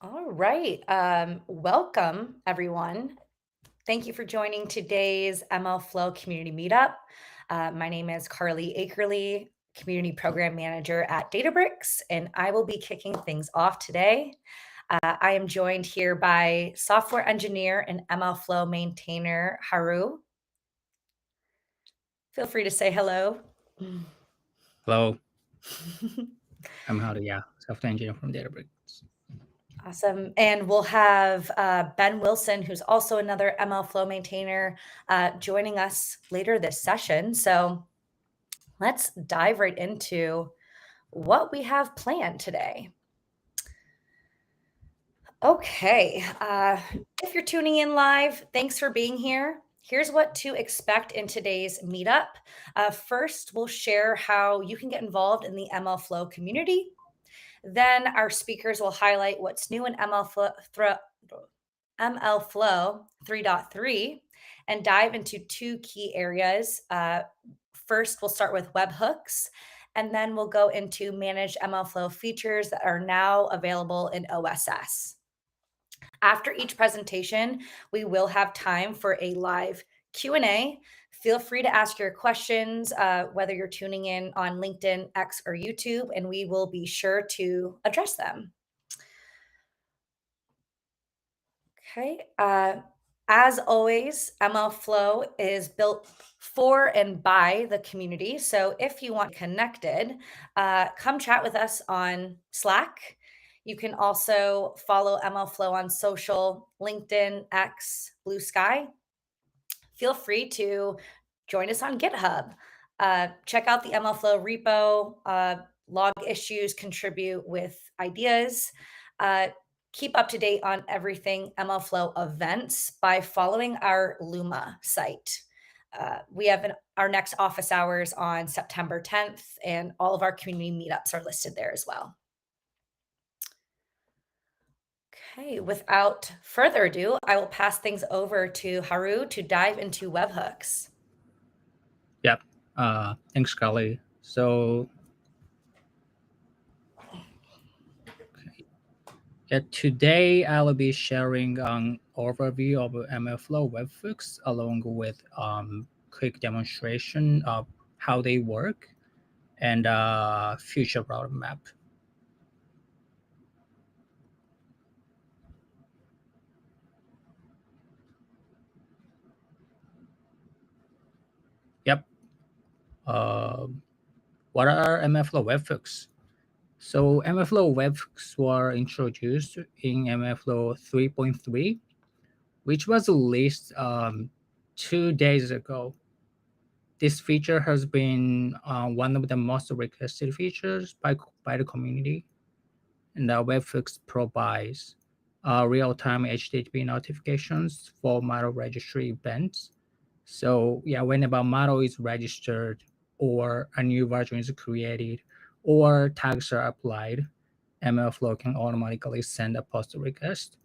All right. Welcome, everyone. Thank you for joining today's MLflow Community Meetup. My name is Carly Akerley, Community Program Manager at Databricks, and I will be kicking things off today. I am joined here by software engineer and MLflow maintainer Haru. Feel free to say hello. Hello, I'm Howdy, software engineer from Databricks. Awesome. And we'll have Ben Wilson, who's also another MLflow maintainer, joining us later this session. So let's dive right into what we have planned today. Okay. If you're tuning in live, thanks for being here. Here's what to expect in today's meetup. First, we'll share how you can get involved in the MLflow community. Then our speakers will highlight what's new in MLflow 3.3 and dive into two key areas. First, we'll start with webhooks, and then we'll go into managed MLflow features that are now available in OSS. After each presentation, we will have time for a live Q&A. Feel free to ask your questions, whether you're tuning in on LinkedIn, X, or YouTube, and we will be sure to address them. Okay. As always, MLflow is built for and by the community. So if you want connected, come chat with us on Slack. You can also follow MLflow on social, LinkedIn, X, Blue Sky. Feel free to join us on GitHub. Check out the MLflow repo, log issues, contribute with ideas. Keep up to date on everything MLflow events by following our Luma site. We have our next office hours on September 10th, and all of our community meetups are listed there as well. Okay, without further ado, I will pass things over to Haru to dive into webhooks. Yep, thanks, Carly. So, today I will be sharing an overview of MLflow webhooks along with quick demonstration of how they work and future roadmap. Yep. What are MLflow webhooks? So MLflow webhooks were introduced in MLflow 3.3, which was released 2 days ago. This feature has been one of the most requested features by the community, and webhooks provides real-time HTTP notifications for model registry events. So whenever a model is registered or a new version is created or tags are applied, MLflow can automatically send a post request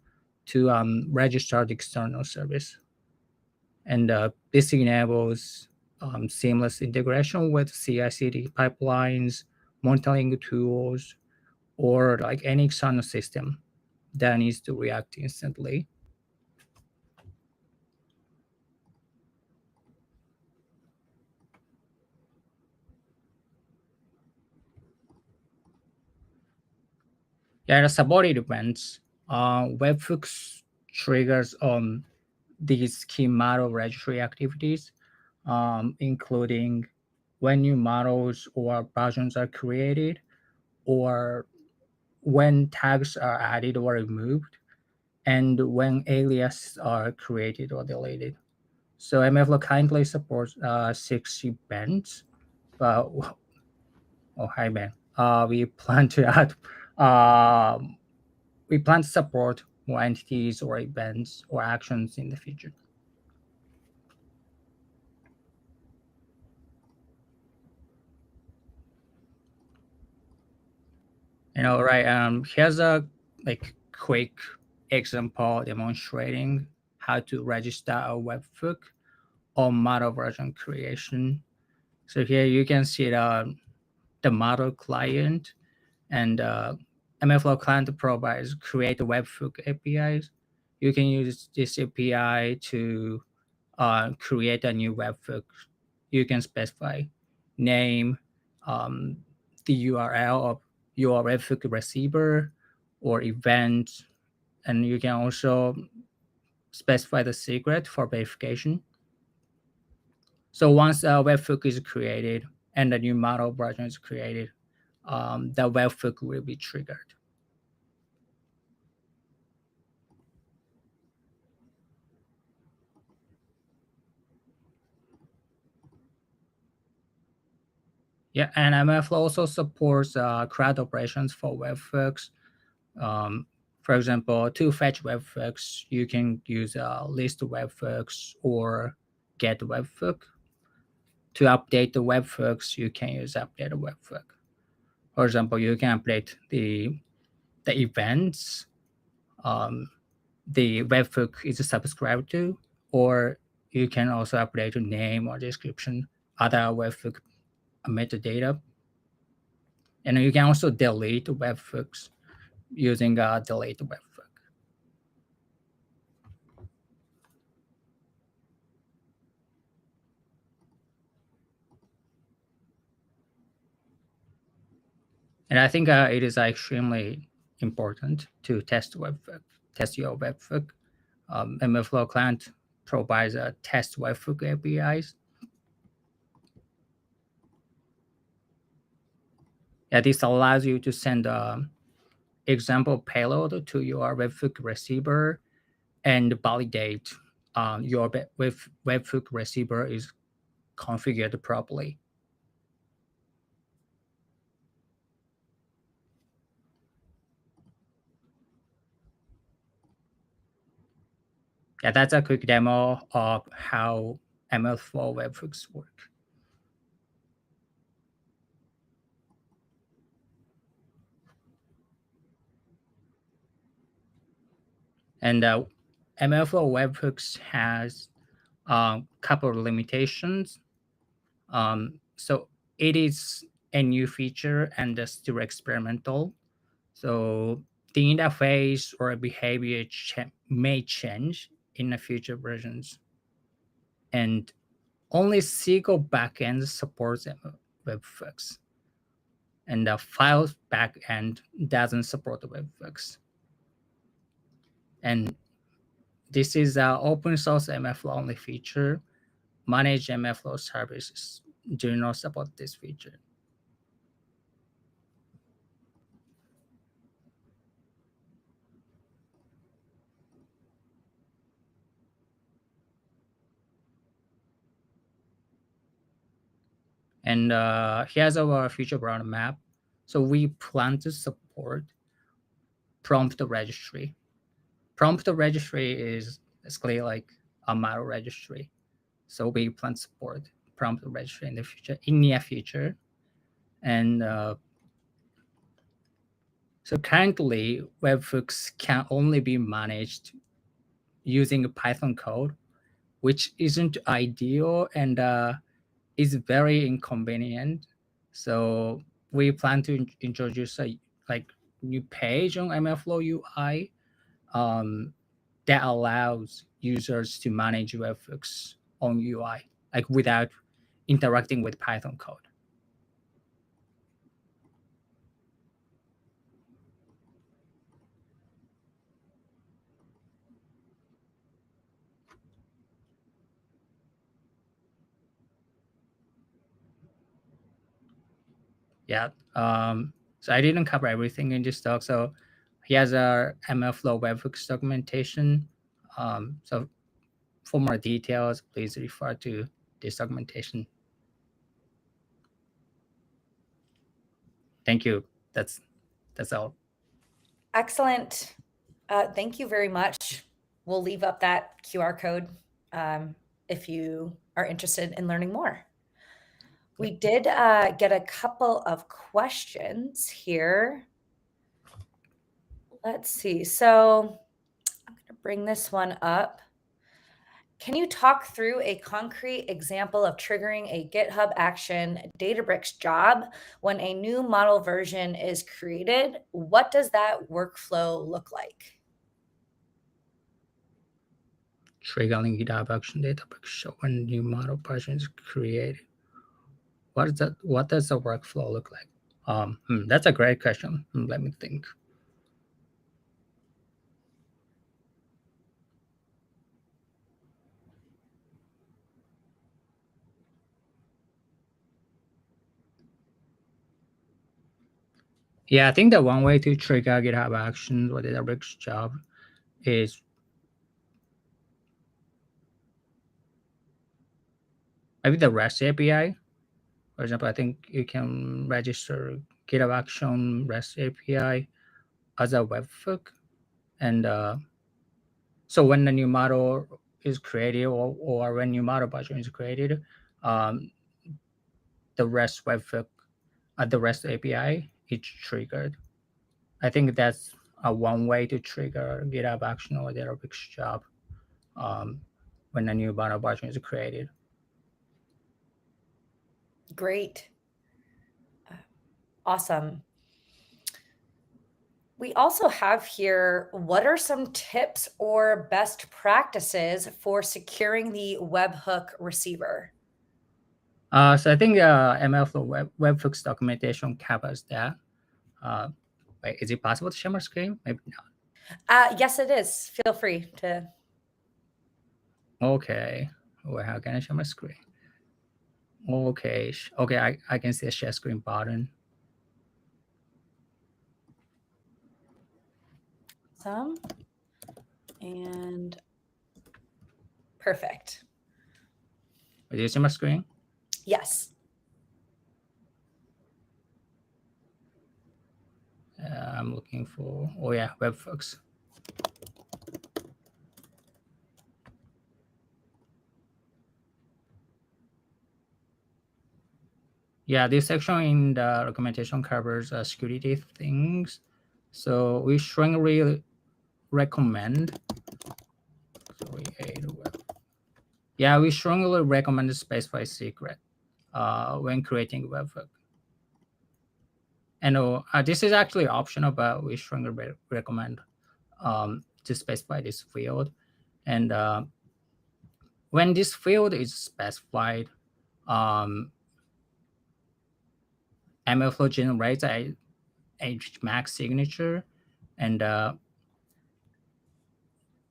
to registered external service. And this enables seamless integration with CI/CD pipelines, monitoring tools, or like any external system that needs to react instantly. Yeah, the supported events, webhooks triggers on these key model registry activities, including when new models or versions are created, or when tags are added or removed, and when aliases are created or deleted. So MLflow kindly supports 6 events, but oh hi Ben, we plan to add we plan to support more entities or events or actions in the future. And all right, here's a quick example demonstrating how to register a webhook or model version creation. So here you can see the model client, and MLflow client provides create webhook APIs. You can use this API to create a new webhook. You can specify name, um, the URL of your webhook receiver or event, and you can also specify the secret for verification. So once a webhook is created and a new model version is created, the webhook will be triggered. Yeah, and MLflow also supports CRUD operations for webhooks. For example, to fetch webhooks, you can use list webhooks or get webhook. To update the webhooks, you can use update webhook. For example, you can update the events the webhook is subscribed to, or you can also update the name or description, other webhook metadata. And you can also delete webhooks using a delete webhook. And I think it is extremely important to test webhook, test your webhook. MLflow client provides a test webhook APIs. Yeah, this allows you to send example payload to your webhook receiver and validate your webhook receiver is configured properly. Yeah, that's a quick demo of how MLflow webhooks work. And MLflow webhooks has a couple of limitations. So it is a new feature and still experimental. So the interface or behavior may change in the future versions. And only SQL backend supports webhooks. And the files backend doesn't support the webhooks. And this is an open source MLflow only feature. Managed MLflow services do not support this feature. And here's our future roadmap. So we plan to support prompt registry. Prompt registry is basically like a model registry. So we plan to support prompt registry in the future, in near future. And so currently, webhooks can only be managed using Python code, which isn't ideal and is very inconvenient. So we plan to introduce a new page on MLflow UI that allows users to manage webhooks on UI, like without interacting with Python code. Yeah. So I didn't cover everything in this talk. So here's our MLflow webhooks documentation. So for more details, please refer to this documentation. Thank you. That's all. Excellent. Thank you very much. We'll leave up that QR code if you are interested in learning more. We did get a couple of questions here. Let's see. So I'm going to bring this one up. Can you talk through a concrete example of triggering a GitHub Action Databricks job when a new model version is created? What does that workflow look like? Triggering GitHub Action Database show when new model version is created. What is that? What does the workflow look like? That's a great question. Let me think. Yeah, I think the one way to trigger GitHub Actions or Databricks job is maybe the REST API. For example, I think you can register GitHub Action REST API as a webhook. And so when the new model is created or when new model version is created, um, the REST webhook, the REST API is triggered. I think that's one way to trigger GitHub Action or Databricks job um, when a new model version is created. Great. Awesome. We also have here, what are some tips or best practices for securing the webhook receiver? So I think MLflow Webhooks documentation covers that. Wait, is it possible to share my screen? Maybe not. Yes, it is. Feel free to. Okay. Well, how can I share my screen? Okay. Okay, I can see a share screen button. Some and perfect. Do you see my screen? Yes. I'm looking for, oh yeah, Webhooks. Yeah, this section in the documentation covers security things. So we strongly recommend Yeah, we strongly recommend specify secret when creating a webhook. And this is actually optional, but we strongly recommend to specify this field. And when this field is specified, MLflow generates a max signature and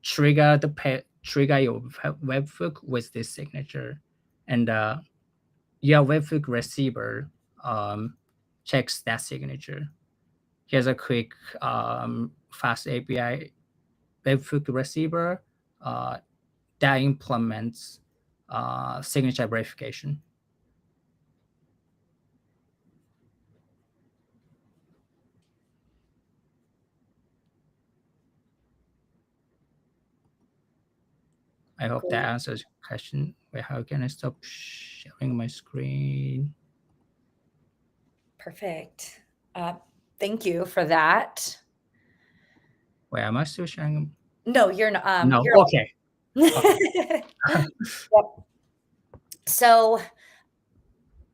trigger your webhook with this signature, and your webhook receiver checks that signature. Here's a quick fast API webhook receiver that implements signature verification. I hope that Great. answers your question. Wait, how can I stop sharing my screen? Perfect. Thank you for that. Wait, am I still sharing? No, you're not. No. You're. Okay. Okay. Yep. So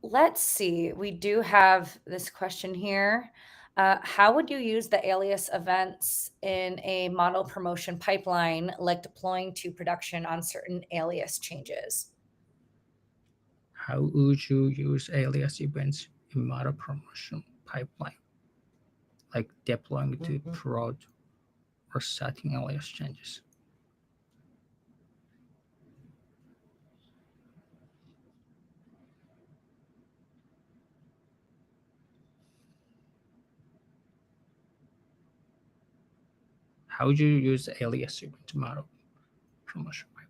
let's see. We do have this question here. How would you use the alias events in a model promotion pipeline, like deploying to production on certain alias changes? How would you use alias events in model promotion pipeline, like deploying to prod or setting alias changes? How would you use alias event model promotion pipeline?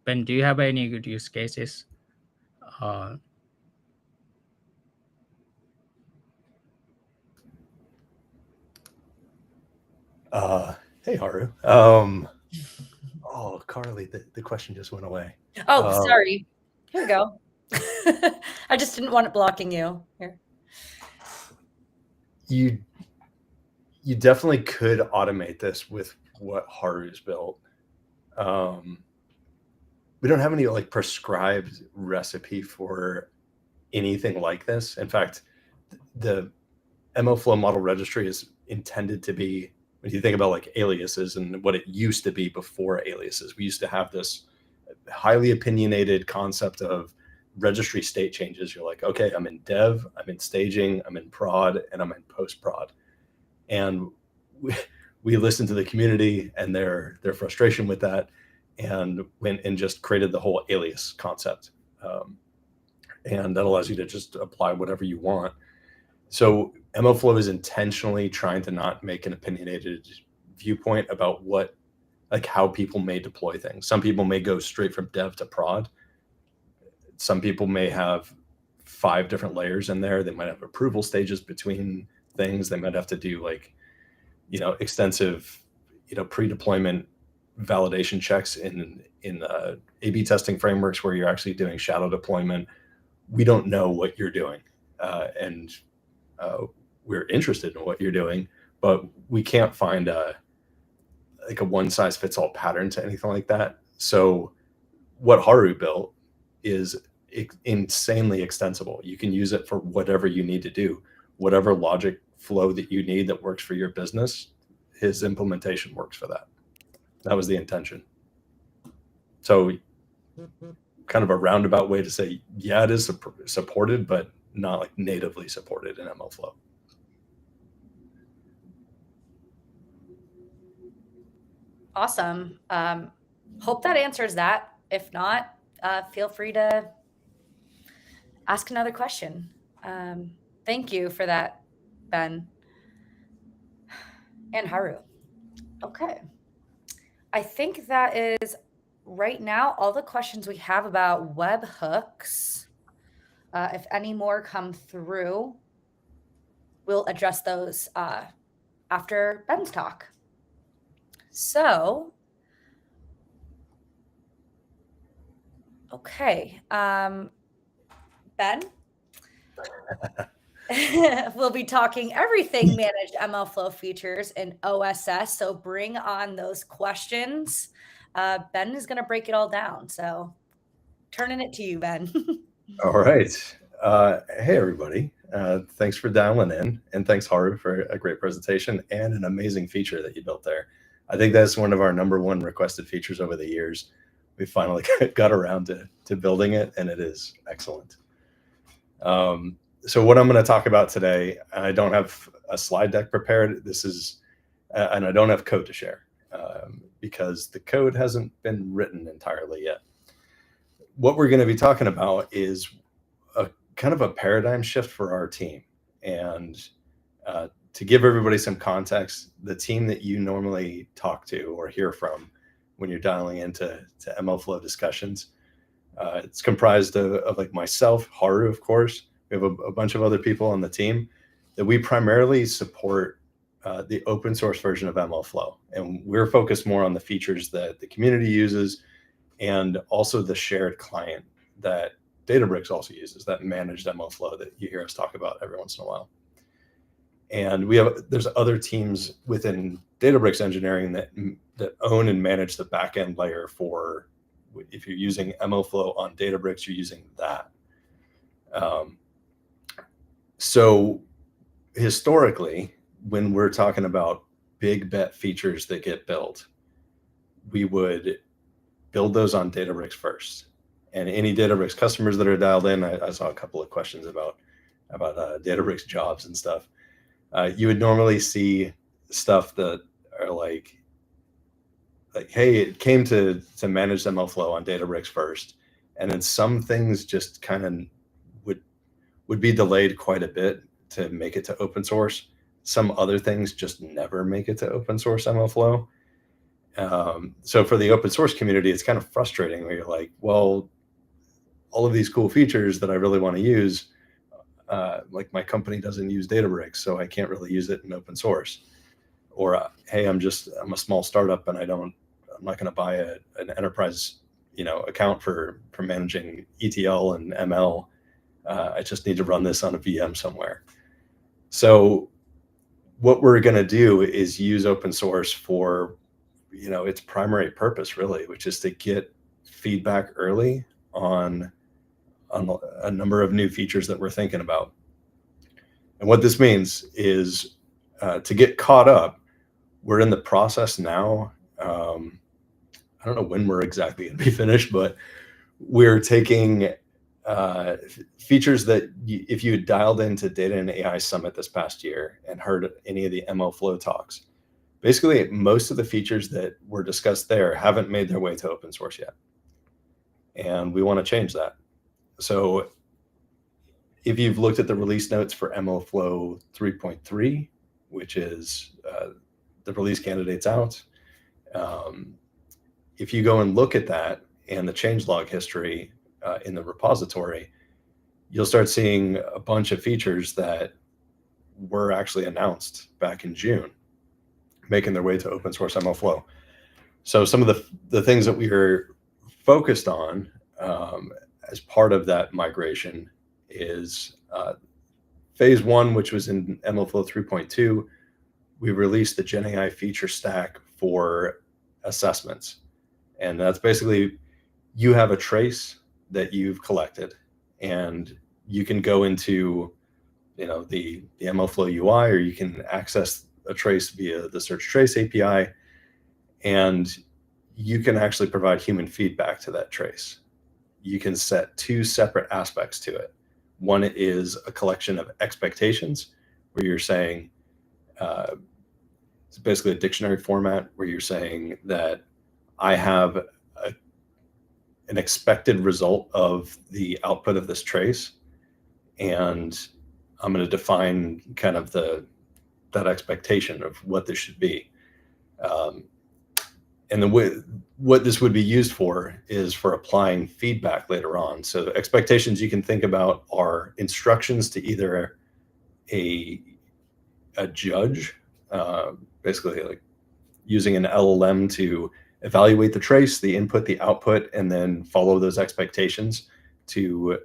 Ben, do you have any good use cases? Uh, Hey, Haru. Oh, Carly, the question just went away. Oh, sorry. Here we go. I just didn't want it blocking you. Here. You definitely could automate this with what Haru's built. We don't have any like prescribed recipe for anything like this. In fact, the MLflow model registry is intended to be, when you think about like aliases and what it used to be before aliases, we used to have this highly opinionated concept of registry state changes. You're like, okay, I'm in dev, I'm in staging, I'm in prod, and I'm in post prod. And we listened to the community and their frustration with that, and went and just created the whole alias concept. And that allows you to just apply whatever you want. So MLflow is intentionally trying to not make an opinionated viewpoint about what, like how people may deploy things. Some people may go straight from dev to prod. Some people may have 5 different layers in there. They might have approval stages between things. They might have to do like, extensive, pre-deployment validation checks in A/B testing frameworks where you're actually doing shadow deployment. We don't know what you're doing, and we're interested in what you're doing, but we can't find a one-size-fits-all pattern to anything like that. So what Haru built is insanely extensible. You can use it for whatever you need to do, whatever logic flow that you need that works for your business. His implementation works for that. That was the intention. So kind of a roundabout way to say, yeah, it is supported, but not like natively supported in MLflow. Awesome. Hope that answers that. If not, feel free to ask another question. Thank you for that, Ben and Haru. Okay. I think that is right now all the questions we have about webhooks. If any more come through, we'll address those after Ben's talk. So, okay. Ben? We'll be talking everything managed MLflow features in OSS. So bring on those questions. Ben is going to break it all down. So turning it to you, Ben. All right. Hey, everybody. Thanks for dialing in. And thanks, Haru, for a great presentation and an amazing feature that you built there. I think that's one of our #1 requested features over the years. We finally got around to building it, and it is excellent. So what I'm going to talk about today, I don't have a slide deck prepared. This is, and I don't have code to share because the code hasn't been written entirely yet. What we're going to be talking about is a kind of a paradigm shift for our team. And to give everybody some context, the team that you normally talk to or hear from when you're dialing into MLflow discussions, it's comprised of like myself, Haru, of course. We have a bunch of other people on the team that we primarily support the open source version of MLflow. And we're focused more on the features that the community uses and also the shared client that Databricks also uses, that managed MLflow that you hear us talk about every once in a while. And there's other teams within Databricks engineering that own and manage the backend layer for, if you're using MLflow on Databricks, you're using that. So historically, when we're talking about big bet features that get built, we would build those on Databricks first. And any Databricks customers that are dialed in, I saw a couple of questions about Databricks jobs and stuff. You would normally see stuff that are like, hey, it came to manage MLflow on Databricks first, and then some things just kind of would be delayed quite a bit to make it to open source. Some other things just never make it to open source MLflow. So for the open source community, it's kind of frustrating where you're like, well, all of these cool features that I really want to use, like my company doesn't use Databricks, so I can't really use it in open source. or hey, I'm a small startup and I'm not going to buy an enterprise, account for managing ETL and ML. I just need to run this on a VM somewhere. So what we're going to do is use open source for, its primary purpose, really, which is to get feedback early on a number of new features that we're thinking about. And what this means is to get caught up, we're in the process now. I don't know when we're exactly going to be finished, but we're taking features that if you had dialed into Data and AI Summit this past year and heard any of the MLflow talks, basically most of the features that were discussed there haven't made their way to open source yet. And we want to change that. So if you've looked at the release notes for MLflow 3.3, which is the release candidates out, if you go and look at that and the changelog history in the repository, you'll start seeing a bunch of features that were actually announced back in June, making their way to open source MLflow. So some of the things that we are focused on as part of that migration is phase one, which was in MLflow 3.2. We released the Gen AI feature stack for assessments. And that's basically, you have a trace that you've collected and you can go into, the MLflow UI, or you can access a trace via the search trace API, and you can actually provide human feedback to that trace. You can set two separate aspects to it. One is a collection of expectations, where you're saying, it's basically a dictionary format where you're saying that I have an expected result of the output of this trace, and I'm going to define kind of that expectation of what this should be. And what this would be used for is for applying feedback later on. So the expectations you can think about are instructions to either a judge, basically like using an LLM to evaluate the trace, the input, the output, and then follow those expectations to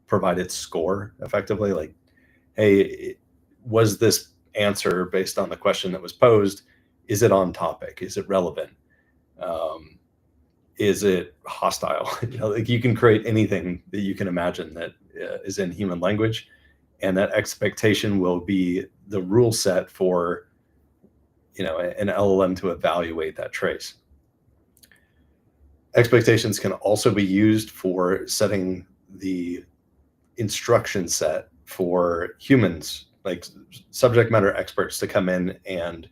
provide its score effectively. Like, hey, was this answer based on the question that was posed? Is it on topic? Is it relevant? Is it hostile? Like, you can create anything that you can imagine that is in human language, and that expectation will be the rule set for, an LLM to evaluate that trace. Expectations can also be used for setting the instruction set for humans, like subject matter experts, to come in and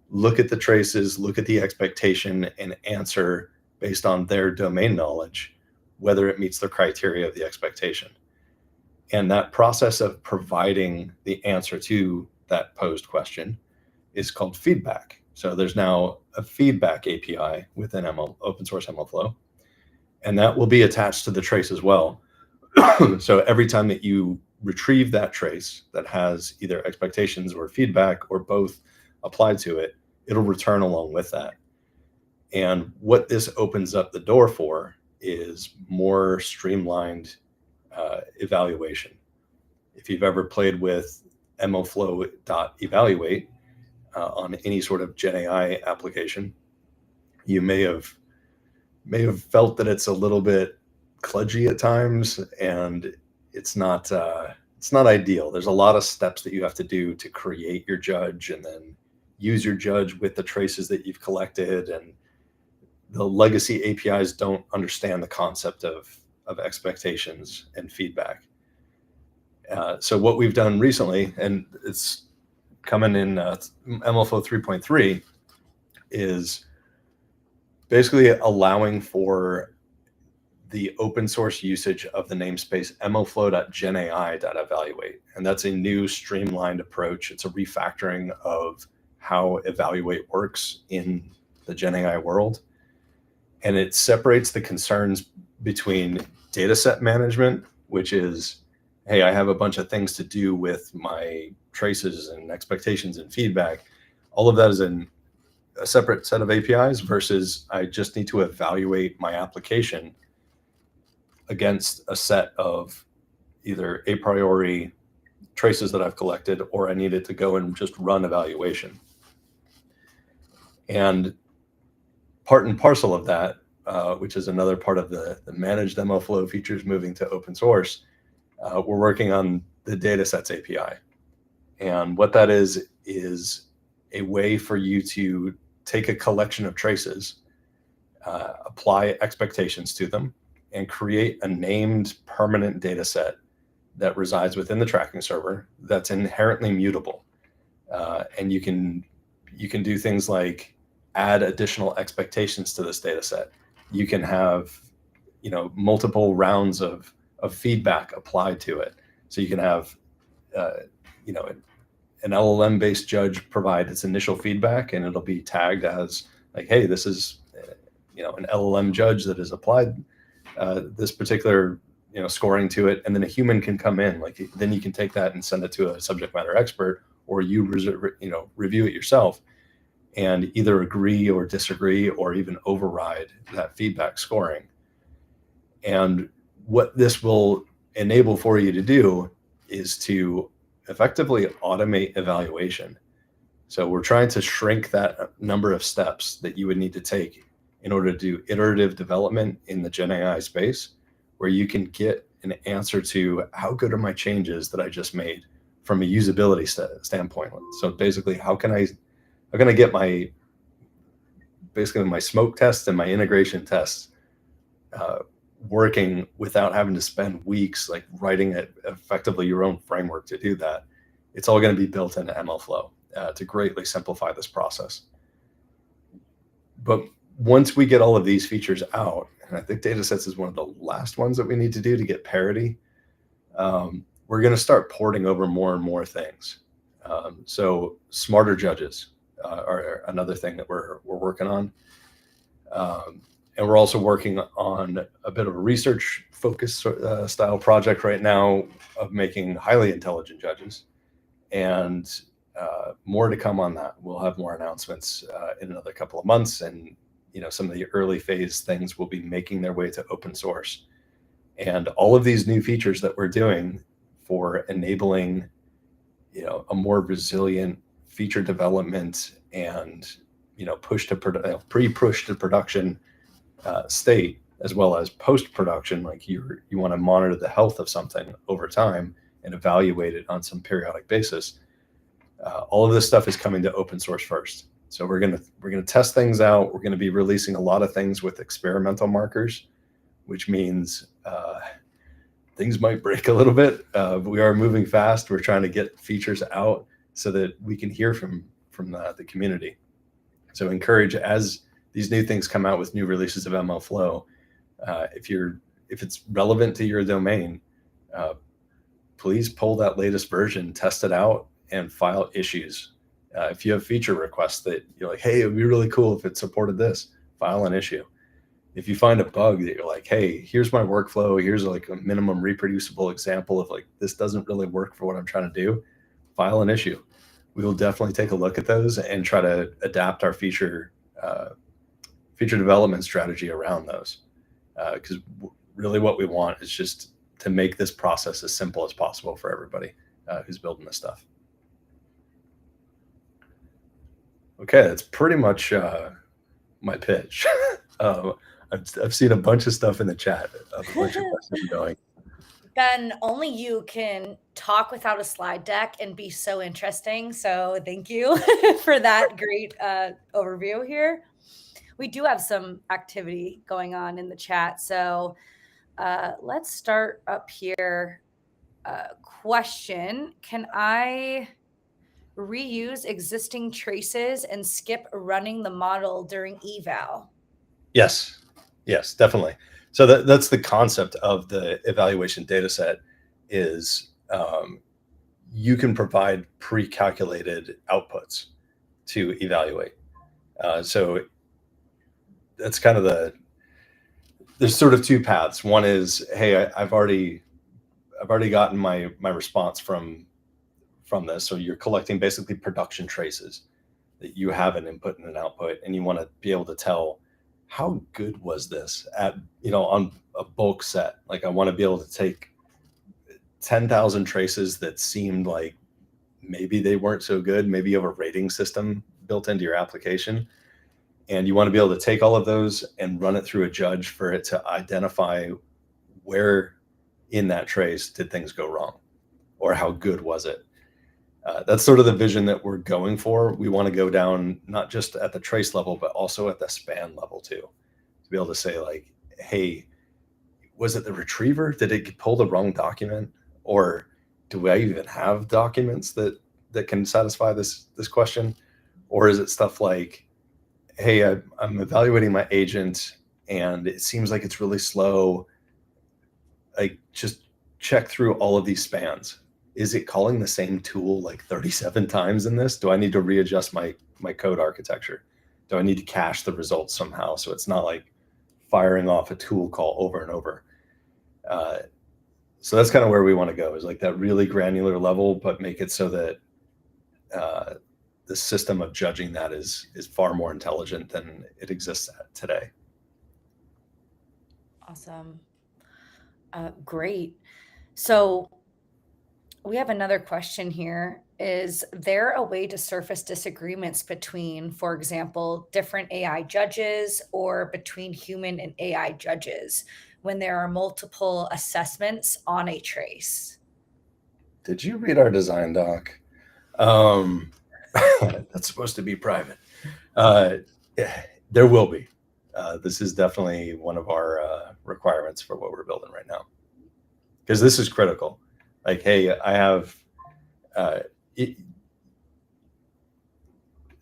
look at the traces, look at the expectation, and answer based on their domain knowledge whether it meets the criteria of the expectation. And that process of providing the answer to that posed question is called feedback. So there's now a feedback API within open source MLflow, and that will be attached to the trace as well. So every time that you retrieve that trace that has either expectations or feedback or both applied to it, it'll return along with that. And what this opens up the door for is more streamlined evaluation. If you've ever played with MLflow.evaluate on any sort of Gen AI application, you may have felt that it's a little bit kludgy at times, and it's not ideal. There's a lot of steps that you have to do to create your judge and then use your judge with the traces that you've collected, and the legacy APIs don't understand the concept of expectations and feedback. So what we've done recently, and it's coming in MLflow 3.3, is basically allowing for the open source usage of the namespace MLflow.genai.evaluate. And that's a new streamlined approach. It's a refactoring of how evaluate works in the Gen AI world. And it separates the concerns between data set management, which is, hey, I have a bunch of things to do with my traces and expectations and feedback, all of that is in a separate set of APIs versus I just need to evaluate my application against a set of either a priori traces that I've collected, or I needed to go and just run evaluation. And part and parcel of that, which is another part of the Managed MLflow features moving to open source, we're working on the datasets API. And what that is a way for you to take a collection of traces, apply expectations to them, and create a named permanent data set that resides within the tracking server that's inherently mutable. And you can do things like add additional expectations to this data set. You can have, multiple rounds of feedback applied to it. So you can have, an LLM-based judge provide its initial feedback, and it'll be tagged as like, hey, this is, an LLM judge that has applied this particular, scoring to it, and then a human can come in. Like, then you can take that and send it to a subject matter expert, or you review it yourself and either agree or disagree or even override that feedback scoring. And what this will enable for you to do is to effectively automate evaluation. So we're trying to shrink that number of steps that you would need to take in order to do iterative development in the Gen AI space, where you can get an answer to how good are my changes that I just made from a usability standpoint. So basically, how can I get my smoke tests and my integration tests working without having to spend weeks like writing effectively your own framework to do that? It's all going to be built into MLflow to greatly simplify this process. But once we get all of these features out, and I think datasets is one of the last ones that we need to do to get parity, we're going to start porting over more and more things. So smarter judges are another thing that we're working on. And we're also working on a bit of a research focused style project right now of making highly intelligent judges, and more to come on that. We'll have more announcements in another couple of months, and some of the early phase things will be making their way to open source. And all of these new features that we're doing for enabling a more resilient feature development and push to pre-push to production state, as well as post-production, like you want to monitor the health of something over time and evaluate it on some periodic basis. All of this stuff is coming to open source first. So we're gonna test things out. We're gonna be releasing a lot of things with experimental markers, which means things might break a little bit. But we are moving fast. We're trying to get features out so that we can hear from the community. So encourage, as these new things come out with new releases of MLflow, if it's relevant to your domain, please pull that latest version, test it out, and file issues. If you have feature requests that you're like, hey, it would be really cool if it supported this, file an issue. If you find a bug that you're like, hey, here's my workflow, here's like a minimum reproducible example of like, this doesn't really work for what I'm trying to do, file an issue. We will definitely take a look at those and try to adapt our feature development strategy around those. Because really what we want is just to make this process as simple as possible for everybody who's building this stuff. Okay, that's pretty much my pitch. I've seen a bunch of stuff in the chat, a bunch of questions going. Ben, only you can talk without a slide deck and be so interesting. So thank you for that great overview here. We do have some activity going on in the chat. So let's start up here. Question, can I reuse existing traces and skip running the model during eval? Yes, definitely. So that's the concept of the evaluation data set is you can provide pre-calculated outputs to evaluate. So that's kind of there's sort of two paths. One is, hey, I've already gotten my response from this. So you're collecting basically production traces. that you have an input and an output, and you want to be able to tell how good was this at, on a bulk set. Like, I want to be able to take 10,000 traces that seemed like maybe they weren't so good. Maybe you have a rating system built into your application, and you want to be able to take all of those and run it through a judge for it to identify where in that trace did things go wrong, or how good was it. That's sort of the vision that we're going for. We want to go down not just at the trace level, but also at the span level too, to be able to say, like, hey, was it the retriever? Did it pull the wrong document? Or do I even have documents that can satisfy this question? Or is it stuff like, hey, I'm evaluating my agent and it seems like it's really slow. Like, just check through all of these spans. Is it calling the same tool like 37 times in this? Do I need to readjust my code architecture? Do I need to cache the results somehow so it's not like firing off a tool call over and over? So that's kind of where we want to go, is like that really granular level, but make it so that the system of judging that is far more intelligent than it exists at today. Awesome. Great. So we have another question here. Is there a way to surface disagreements between, for example, different AI judges or between human and AI judges when there are multiple assessments on a trace? Did you read our design doc? That's supposed to be private. Yeah, there will be. This is definitely one of our requirements for what we're building right now, because this is critical. Like, hey, I have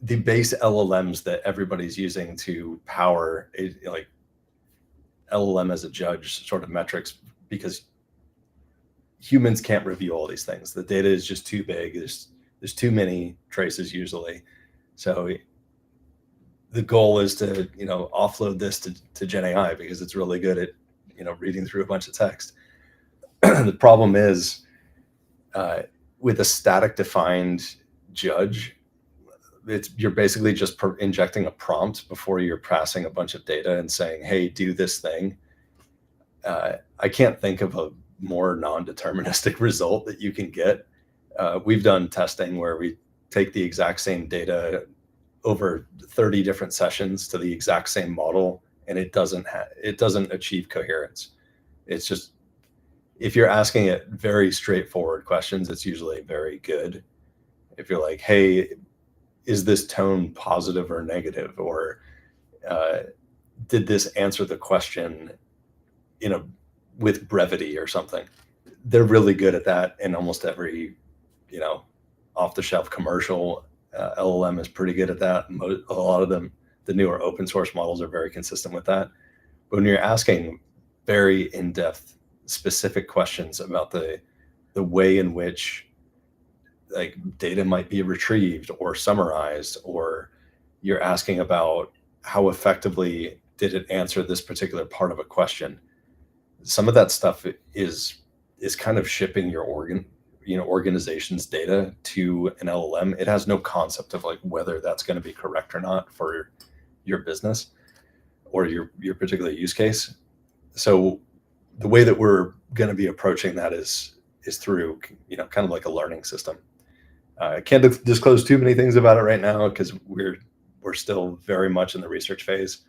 the base LLMs that everybody's using to power like LLM as a judge sort of metrics, because humans can't review all these things. The data is just too big. There's too many traces usually. So the goal is to, offload this to Gen AI, because it's really good at, reading through a bunch of text. The problem is with a static defined judge, you're basically just injecting a prompt before you're passing a bunch of data and saying, hey, do this thing. I can't think of a more non-deterministic result that you can get. We've done testing where we take the exact same data over 30 different sessions to the exact same model, and it doesn't achieve coherence. It's just, if you're asking it very straightforward questions, it's usually very good. If you're like, hey, is this tone positive or negative? Or did this answer the question with brevity or something? They're really good at that. And almost every, off-the-shelf commercial LLM is pretty good at that. A lot of them, the newer open source models, are very consistent with that. But when you're asking very in-depth, specific questions about the way in which like data might be retrieved or summarized, or you're asking about how effectively did it answer this particular part of a question, some of that stuff is kind of shipping your organization's data to an LLM. It has no concept of like whether that's going to be correct or not for your business or your particular use case. So the way that we're going to be approaching that is through, kind of like a learning system. I can't disclose too many things about it right now because we're still very much in the research phase.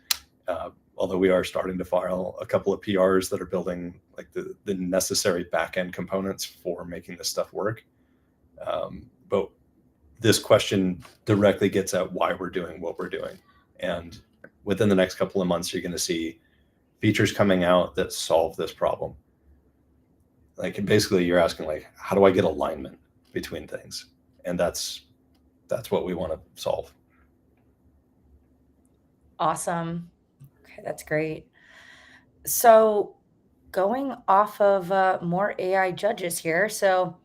Although we are starting to file a couple of PRs that are building like the necessary back-end components for making this stuff work. But this question directly gets at why we're doing what we're doing. And within the next couple of months, you're going to see features coming out that solve this problem. Like, basically you're asking, like, how do I get alignment between things? And that's what we want to solve. Awesome. Okay, that's great. So going off of more AI judges here. So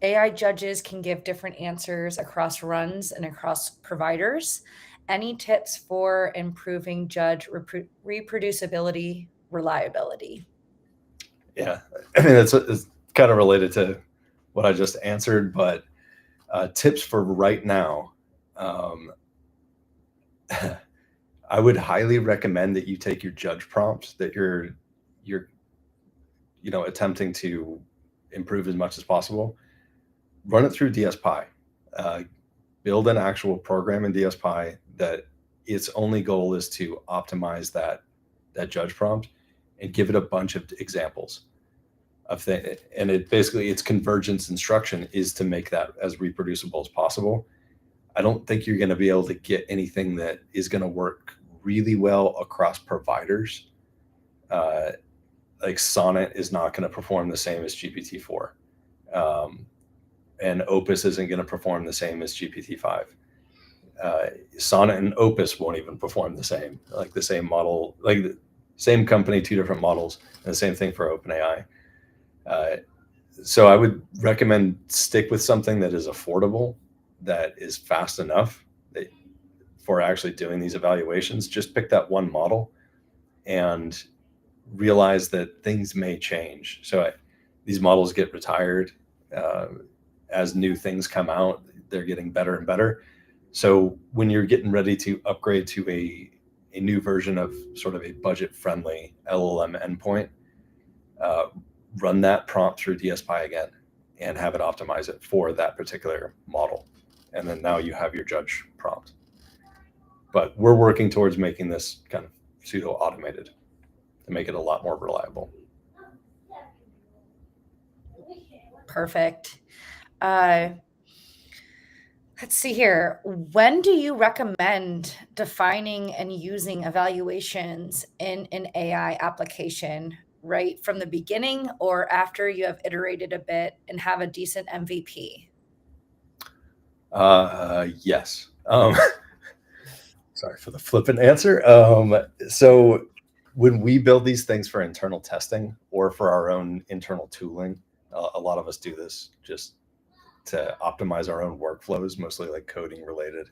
AI judges can give different answers across runs and across providers. Any tips for improving judge reproducibility, reliability? Yeah, I mean, it's kind of related to what I just answered, but tips for right now. I would highly recommend that you take your judge prompt that you're attempting to improve as much as possible, run it through DSPy, build an actual program in DSPy that its only goal is to optimize that judge prompt, and give it a bunch of examples of things. And its convergence instruction is to make that as reproducible as possible. I don't think you're going to be able to get anything that is going to work really well across providers. Like Sonnet is not going to perform the same as GPT-4. And Opus isn't going to perform the same as GPT-5. Sonnet and Opus won't even perform the same, like the same model, like the same company, two different models, and the same thing for OpenAI. So I would recommend stick with something that is affordable, that is fast enough for actually doing these evaluations. Just pick that one model and realize that things may change. So these models get retired as new things come out. They're getting better and better. So when you're getting ready to upgrade to a new version of sort of a budget-friendly LLM endpoint, run that prompt through DSPy again and have it optimize it for that particular model. And then now you have your judge prompt. But we're working towards making this kind of pseudo-automated to make it a lot more reliable. Perfect. Let's see here. When do you recommend defining and using evaluations in an AI application? Right from the beginning, or after you have iterated a bit and have a decent MVP? Yes. Sorry for the flippant answer. So when we build these things for internal testing or for our own internal tooling, a lot of us do this just to optimize our own workflows, mostly like coding related.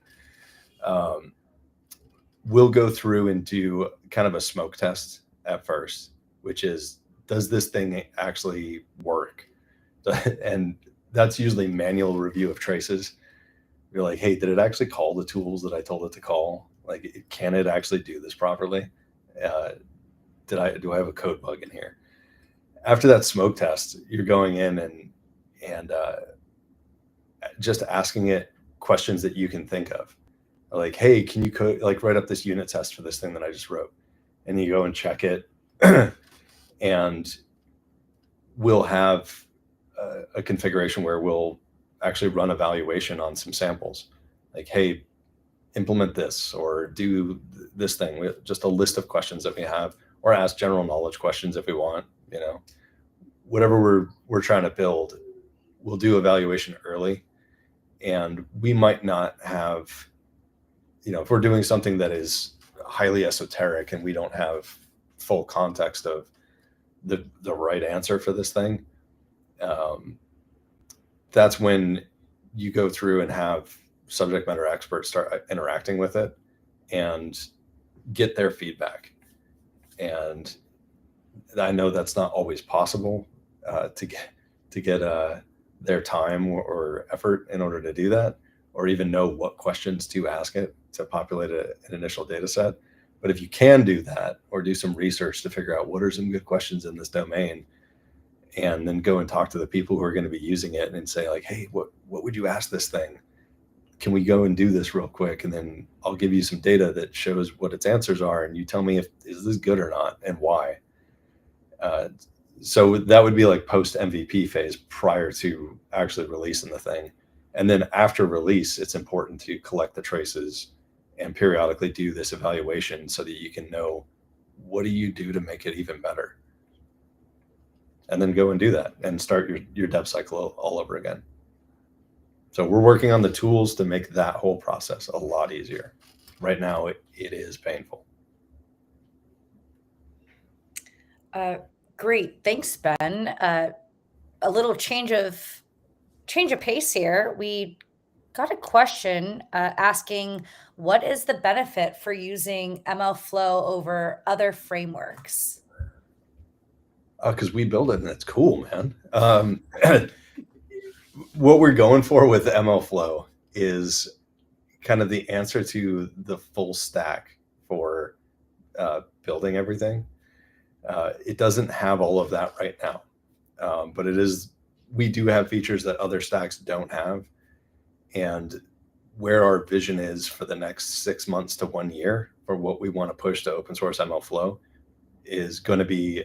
We'll go through and do kind of a smoke test at first, which is, does this thing actually work? And that's usually manual review of traces. You're like, hey, did it actually call the tools that I told it to call? Like, can it actually do this properly? Do I have a code bug in here? After that smoke test, you're going in and just asking it questions that you can think of. Like, hey, can you write up this unit test for this thing that I just wrote? And you go and check it. And we'll have a configuration where we'll actually run evaluation on some samples. Like, hey, implement this or do this thing with just a list of questions that we have, or ask general knowledge questions if we want, whatever we're trying to build, we'll do evaluation early. And we might not have, if we're doing something that is highly esoteric and we don't have full context of the right answer for this thing, that's when you go through and have subject matter experts start interacting with it and get their feedback. And I know that's not always possible to get their time or effort in order to do that, or even know what questions to ask it to populate an initial data set. But if you can do that, or do some research to figure out what are some good questions in this domain, and then go and talk to the people who are going to be using it and say, like, hey, what would you ask this thing? Can we go and do this real quick? And then I'll give you some data that shows what its answers are, and you tell me is this good or not and why. So that would be like post MVP phase, prior to actually releasing the thing. And then after release, it's important to collect the traces and periodically do this evaluation so that you can know, what do you do to make it even better? And then go and do that and start your dev cycle all over again. So we're working on the tools to make that whole process a lot easier. Right now, it is painful. Great. Thanks, Ben. A little change of pace here. We got a question asking, what is the benefit for using MLflow over other frameworks? Because we build it and it's cool, man. What we're going for with MLflow is kind of the answer to the full stack for building everything. It doesn't have all of that right now, but we do have features that other stacks don't have. And where our vision is for the next 6 months to 1 year for what we want to push to open source MLflow is going to be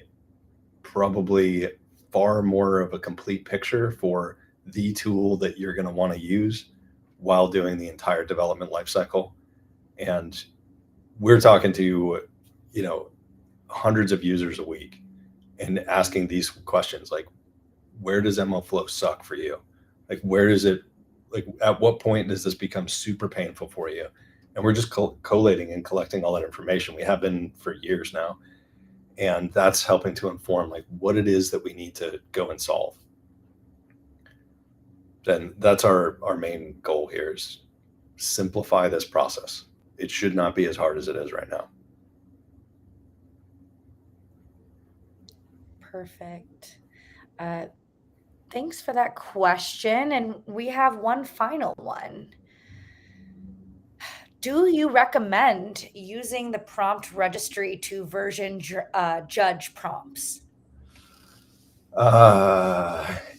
probably far more of a complete picture for the tool that you're going to want to use while doing the entire development lifecycle. And we're talking to, hundreds of users a week and asking these questions like, where does MLflow suck for you? Like, at what point does this become super painful for you? And we're just collating and collecting all that information. We have been for years now. And that's helping to inform like what it is that we need to go and solve. Then that's our main goal here is simplify this process. It should not be as hard as it is right now. Perfect. Thanks for that question. And we have one final one. Do you recommend using the prompt registry to version judge prompts?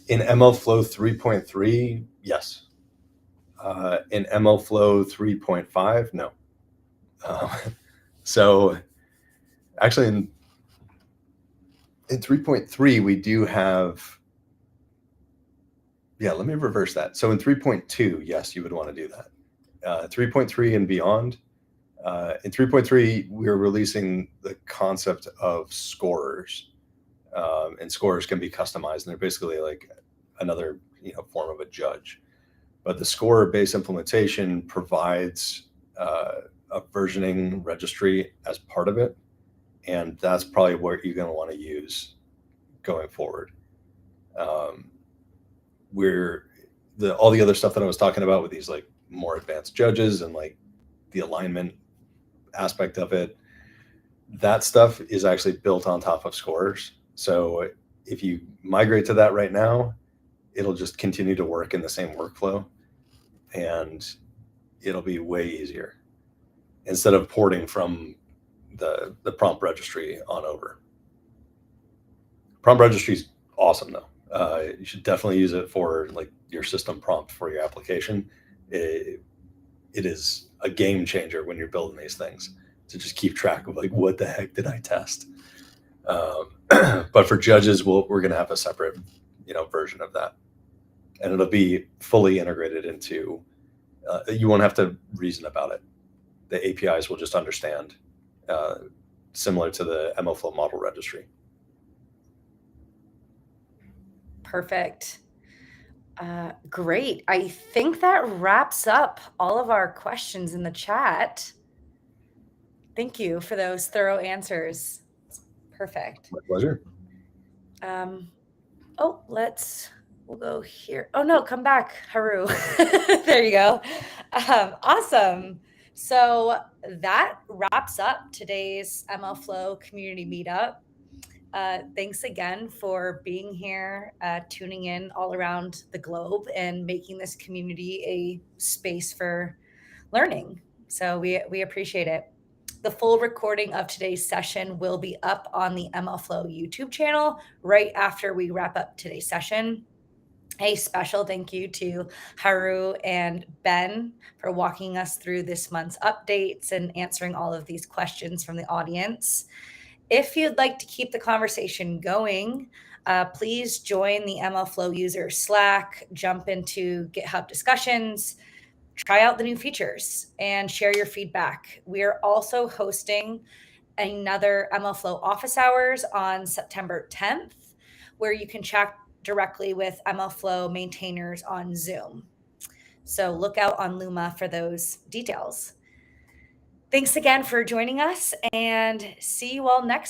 In MLflow 3.3, yes. In MLflow 3.5, no. So actually in 3.3, we do have, let me reverse that. So in 3.2, yes, you would want to do that. 3.3 and beyond. In 3.3, we're releasing the concept of scorers. And scorers can be customized, and they're basically like another form of a judge. But the scorer-based implementation provides a versioning registry as part of it, and that's probably what you're going to want to use going forward. All the other stuff that I was talking about with these like more advanced judges and like the alignment aspect of it, that stuff is actually built on top of scorers. So if you migrate to that right now, it'll just continue to work in the same workflow, and it'll be way easier instead of porting from the prompt registry on over. Prompt registry is awesome though. You should definitely use it for like your system prompt for your application. It is a game changer when you're building these things to just keep track of like, what the heck did I test? But for judges, we're going to have a separate, version of that, and it'll be fully integrated into. You won't have to reason about it. The APIs will just understand, similar to the MLflow model registry. Perfect. Great. I think that wraps up all of our questions in the chat. Thank you for those thorough answers. Perfect. My pleasure. We'll go here. Oh no, come back, Haru. There you go. Awesome. So that wraps up today's MLflow Community Meetup. Thanks again for being here, tuning in all around the globe and making this community a space for learning. So we appreciate it. The full recording of today's session will be up on the MLflow YouTube channel right after we wrap up today's session. A special thank you to Haru and Ben for walking us through this month's updates and answering all of these questions from the audience. If you'd like to keep the conversation going, please join the MLflow user Slack, jump into GitHub discussions, try out the new features, and share your feedback. We are also hosting another MLflow office hours on September 10th, where you can chat directly with MLflow maintainers on Zoom. So look out on Luma for those details. Thanks again for joining us, and see you all next